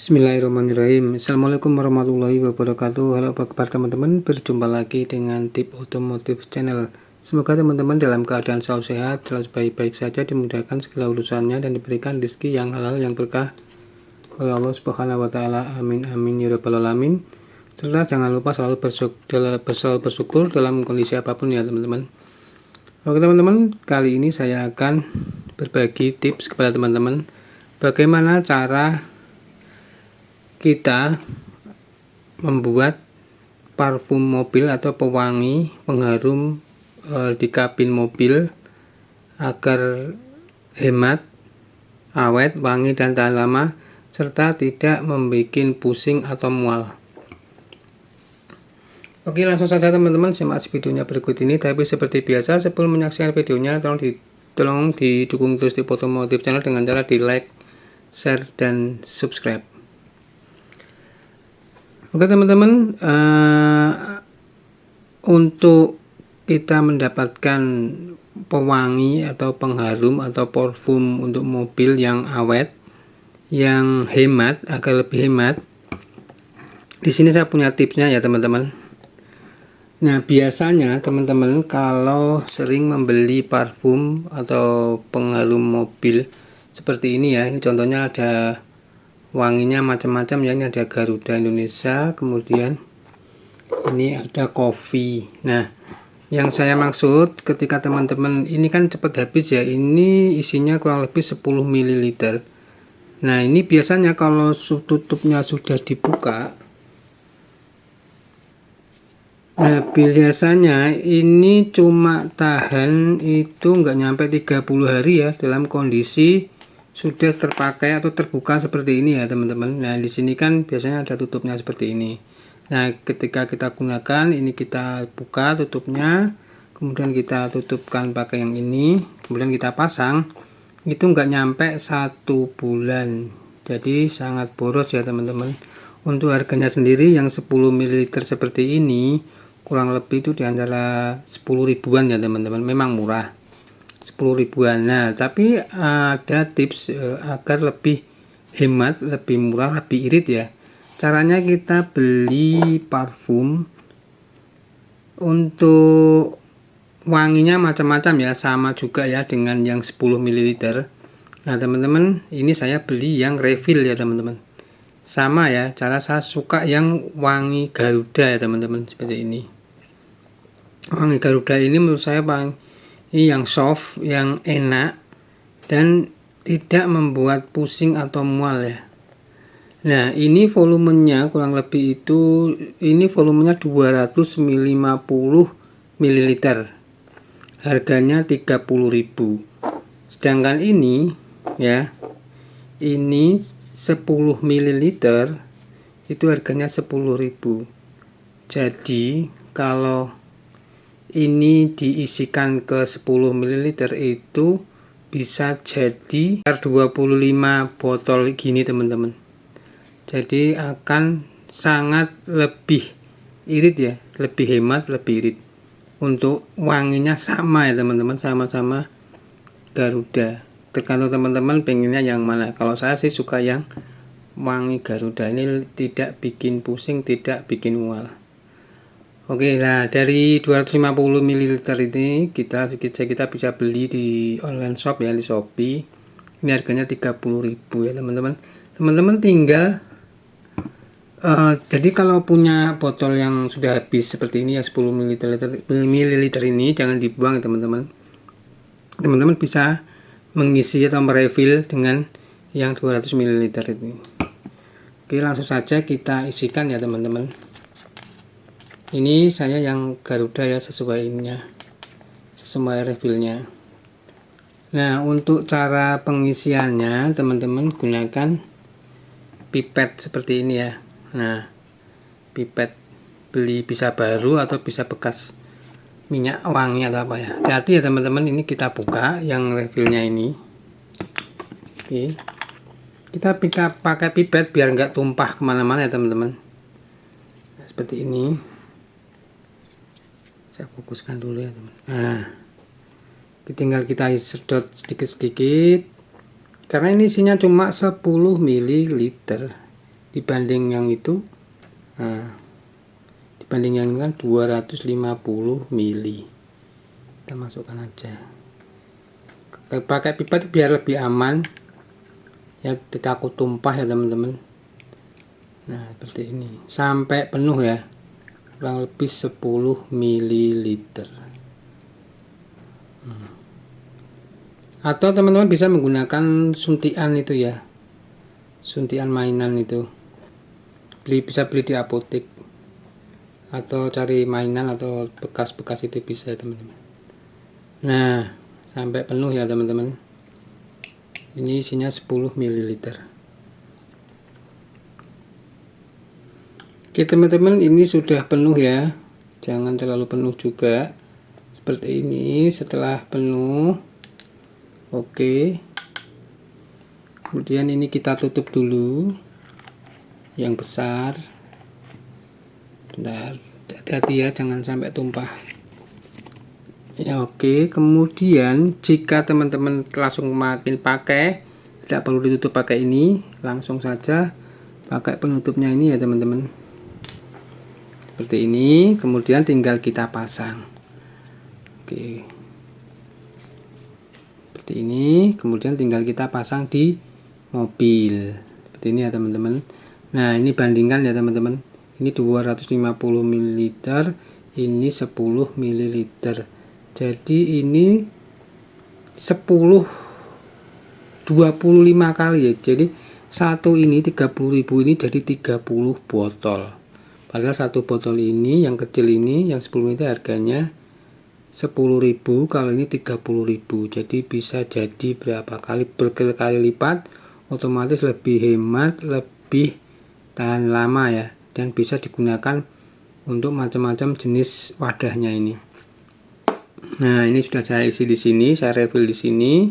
Bismillahirrahmanirrahim. Assalamualaikum warahmatullahi wabarakatuh. Halo apa kabar teman-teman, berjumpa lagi dengan Tip Otomotif Channel. Semoga teman-teman dalam keadaan selalu sehat, selalu baik-baik saja, dimudahkan segala urusannya, dan diberikan rezeki yang halal yang berkah oleh Allah Subhanahu wa Ta'ala. Amin amin ya rabbal alamin. Serta jangan lupa selalu bersyukur dalam kondisi apapun ya teman-teman. Oke teman-teman, kali ini saya akan berbagi tips kepada teman-teman bagaimana cara kita membuat parfum mobil atau pewangi pengharum di kabin mobil agar hemat, awet, wangi dan tahan lama, serta tidak membuat pusing atau mual. Oke, langsung saja teman-teman simak videonya berikut ini. Tapi seperti biasa, sebelum menyaksikan videonya tolong didukung terus di Otomotif Channel dengan cara di like, share, dan subscribe. Oke teman-teman, untuk kita mendapatkan pewangi atau pengharum atau parfum untuk mobil yang awet, yang hemat, agar lebih hemat, di sini saya punya tipsnya ya teman-teman. Nah, biasanya teman-teman kalau sering membeli parfum atau pengharum mobil seperti ini ya, ini contohnya ada wanginya macam-macam ya, ini ada Garuda Indonesia, kemudian ini ada Coffee. Nah, yang saya maksud ketika teman-teman ini kan cepat habis ya, ini isinya kurang lebih 10 ml. Nah, ini biasanya kalau tutupnya sudah dibuka, nah biasanya ini cuma tahan itu nggak nyampe 30 hari ya, dalam kondisi sudah terpakai atau terbuka seperti ini ya teman-teman. Nah di sini kan biasanya ada tutupnya seperti ini. Nah ketika kita gunakan ini, kita buka tutupnya, kemudian kita tutupkan pakai yang ini, kemudian kita pasang, itu nggak nyampe 1 bulan, jadi sangat boros ya teman-teman. Untuk harganya sendiri yang 10 ml seperti ini kurang lebih itu diantara 10 ribuan ya teman-teman, memang murah, 10 ribuan. Nah tapi ada tips agar lebih hemat, lebih murah, lebih irit ya. Caranya kita beli parfum, untuk wanginya macam-macam ya, sama juga ya dengan yang 10 ml. Nah teman-teman, ini saya beli yang refill ya teman-teman, sama ya, cara saya suka yang wangi Garuda ya teman-teman, seperti ini. Wangi Garuda ini menurut saya paling yang soft, yang enak, dan tidak membuat pusing atau mual ya. Nah ini volumenya kurang lebih itu, ini volumenya 250 ml, harganya 30.000. Sedangkan ini ya, ini 10 ml itu harganya 10.000. Jadi kalau ini diisikan ke 10 ml itu bisa jadi 25 botol gini teman-teman. Jadi akan sangat lebih irit ya, lebih hemat, lebih irit. Untuk wanginya sama ya teman-teman, sama-sama Garuda. Tergantung teman-teman pengennya yang mana. Kalau saya sih suka yang wangi Garuda, ini tidak bikin pusing, tidak bikin mual. Oke, nah dari 250 ml ini kita bisa beli di online shop ya, di Shopee. Ini harganya 30.000 ya teman-teman. Teman-teman tinggal jadi kalau punya botol yang sudah habis seperti ini ya, 10 ml ini jangan dibuang ya teman-teman. Teman-teman bisa mengisi atau merefill dengan yang 200 ml ini. Oke, langsung saja kita isikan ya teman-teman. Ini saya yang Garuda ya, sesuai ininya, sesuai refillnya. Nah untuk cara pengisiannya teman-teman gunakan pipet seperti ini ya. Nah pipet beli bisa baru atau bisa bekas minyak wangi atau apa ya. Hati-hati ya teman-teman, ini kita buka yang refillnya ini. Oke, kita pakai pipet biar nggak tumpah kemana-mana ya teman-teman. Nah, seperti ini. Saya fokuskan dulu ya teman. Nah tinggal kita sedot sedikit-sedikit, karena ini isinya cuma 10 ml. dibanding yang itu. Nah, dibanding yang ini kan 250 mili. Kita masukkan aja. Pakai pipet biar lebih aman ya, takut tumpah ya teman-teman. Nah seperti ini sampai penuh ya, kurang lebih 10 ml. Atau teman-teman bisa menggunakan suntian itu ya, suntian mainan itu, bisa beli di apotek atau cari mainan atau bekas-bekas itu bisa teman-teman. Nah sampai penuh ya teman-teman. Ini isinya 10 ml. Oke teman-teman, ini sudah penuh ya, jangan terlalu penuh juga, seperti ini. Setelah penuh, oke, kemudian ini kita tutup dulu yang besar. Bentar, hati-hati ya, jangan sampai tumpah ya. Oke, kemudian jika teman-teman langsung makin pakai, tidak perlu ditutup pakai ini, langsung saja pakai penutupnya ini ya teman-teman, seperti ini. Kemudian tinggal kita pasang. Oke, seperti ini. Kemudian tinggal kita pasang di mobil seperti ini ya teman-teman. Nah ini bandingkan ya teman-teman, ini 250 ml, ini 10 ml. Jadi ini 25 kali ya. Jadi satu ini 30.000, ini jadi 30 botol. Padahal satu botol ini yang kecil ini yang 10 ml harganya 10.000, kalau ini 30.000. Jadi bisa jadi berapa kali, berkali-kali lipat, otomatis lebih hemat, lebih tahan lama ya, dan bisa digunakan untuk macam-macam jenis wadahnya ini. Nah ini sudah saya isi di sini, saya refill di sini.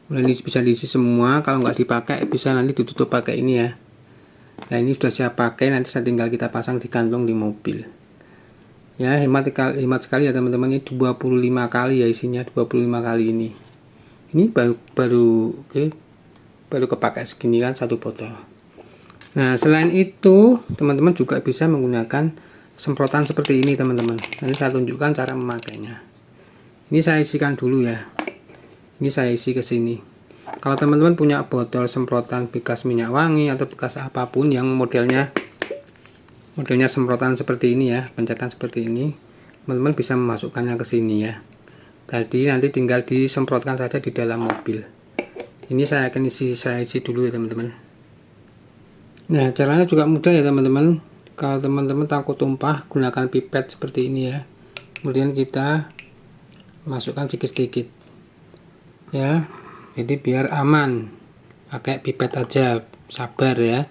Kemudian ini bisa diisi semua. Kalau nggak dipakai bisa nanti ditutup pakai ini ya. Nah ini sudah saya pakai, nanti saya tinggal kita pasang di kantong di mobil ya. Hemat sekali ya teman-teman, ini 25 kali ya isinya, 25 kali ini baru kepakai segini kan satu botol. Nah selain itu teman-teman juga bisa menggunakan semprotan seperti ini teman-teman. Nanti saya tunjukkan cara memakainya. Ini saya isikan dulu ya, ini saya isi ke sini. Kalau teman-teman punya botol semprotan bekas minyak wangi atau bekas apapun yang modelnya semprotan seperti ini ya, pencetan seperti ini, teman-teman bisa memasukkannya ke sini ya. Tadi nanti tinggal disemprotkan saja di dalam mobil. Ini saya akan saya isi dulu ya teman-teman. Nah caranya juga mudah ya teman-teman. Kalau teman-teman takut tumpah, gunakan pipet seperti ini ya. Kemudian kita masukkan sedikit-sedikit ya, jadi biar aman pakai pipet aja, sabar ya,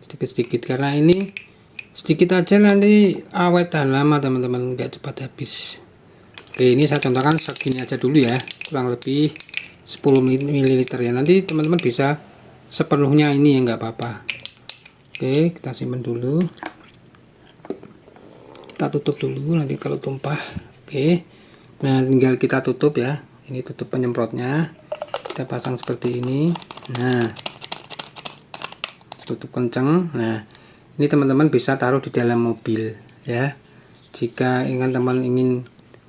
sedikit-sedikit, karena ini sedikit aja nanti awet tahan lama teman-teman, nggak cepat habis. Oke, ini saya contohkan segini aja dulu ya, kurang lebih 10 ml ya. Nanti teman-teman bisa sepenuhnya ini ya, nggak apa-apa. Oke, kita simpan dulu, kita tutup dulu nanti kalau tumpah. Oke, nah tinggal kita tutup ya, ini tutup penyemprotnya, kita pasang seperti ini. Nah tutup kenceng. Nah ini teman-teman bisa taruh di dalam mobil ya. Jika teman ingin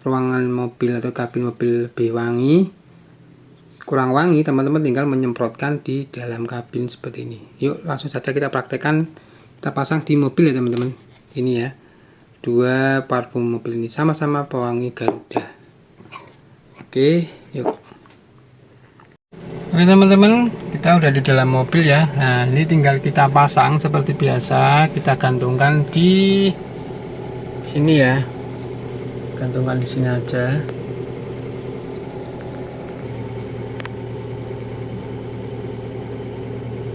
ruangan mobil atau kabin mobil lebih wangi, kurang wangi, teman-teman tinggal menyemprotkan di dalam kabin seperti ini. Yuk langsung saja kita praktekkan, kita pasang di mobil ya teman-teman. Ini ya, dua parfum mobil ini sama-sama pewangi Garuda. Oke, yuk. Oke teman-teman, kita udah di dalam mobil ya. Nah ini tinggal kita pasang seperti biasa, kita gantungkan di sini ya, gantungkan di sini aja.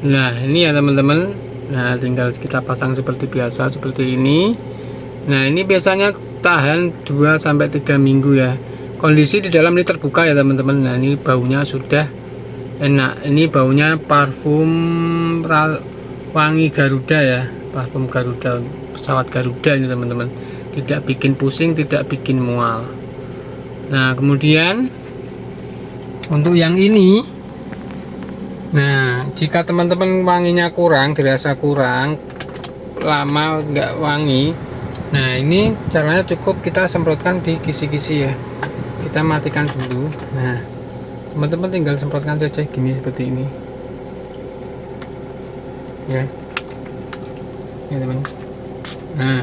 Nah ini ya teman-teman, nah tinggal kita pasang seperti biasa seperti ini. Nah ini biasanya tahan 2-3 minggu ya. Kondisi di dalam ini terbuka ya teman-teman. Nah ini baunya sudah enak, ini baunya parfum wangi Garuda ya, parfum Garuda, pesawat Garuda ini teman-teman, tidak bikin pusing, tidak bikin mual. Nah kemudian untuk yang ini, nah jika teman-teman wanginya kurang, dirasa kurang, lama nggak wangi. Nah, ini caranya cukup kita semprotkan di kisi-kisi ya. Kita matikan dulu. Nah, teman-teman tinggal semprotkan saja gini seperti ini ya, teman. Nah,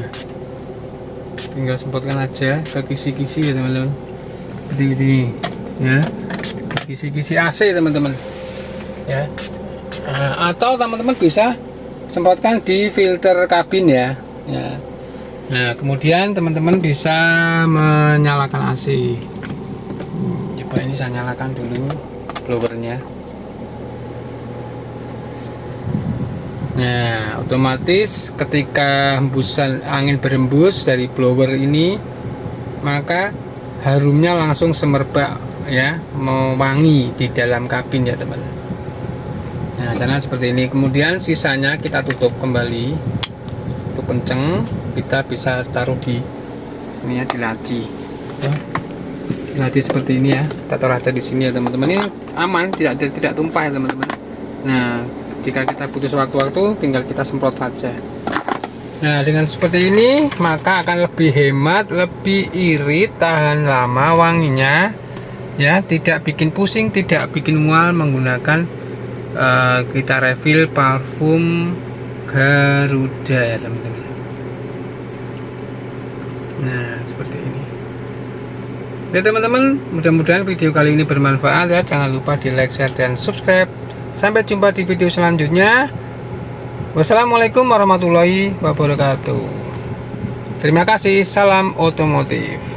tinggal semprotkan aja ke kisi-kisi ya teman-teman, seperti ini ya, kisi-kisi AC teman-teman ya. Nah, atau teman-teman bisa semprotkan di filter kabin ya. Nah, kemudian teman-teman bisa menyalakan AC. Coba ini saya nyalakan dulu blowernya. Nah, otomatis ketika hembusan angin berembus dari blower ini, maka harumnya langsung semerbak ya, mewangi di dalam kabin ya teman. Nah, caranya seperti ini. Kemudian sisanya kita tutup kembali. Untuk kenceng kita bisa taruh di sini ya, di laci ya. Di laci seperti ini ya, kita taruh aja di sini ya teman-teman. Ini aman, tidak tumpah ya teman-teman. Nah, jika kita butuh sewaktu-waktu tinggal kita semprot saja. Nah, dengan seperti ini maka akan lebih hemat, lebih irit, tahan lama wanginya ya, tidak bikin pusing, tidak bikin mual menggunakan kita refill parfum Garuda ya teman-teman. Nah, seperti ini. Oke teman-teman, mudah-mudahan video kali ini bermanfaat ya. Jangan lupa di like, share, dan subscribe. Sampai jumpa di video selanjutnya. Wassalamualaikum warahmatullahi wabarakatuh. Terima kasih. Salam otomotif.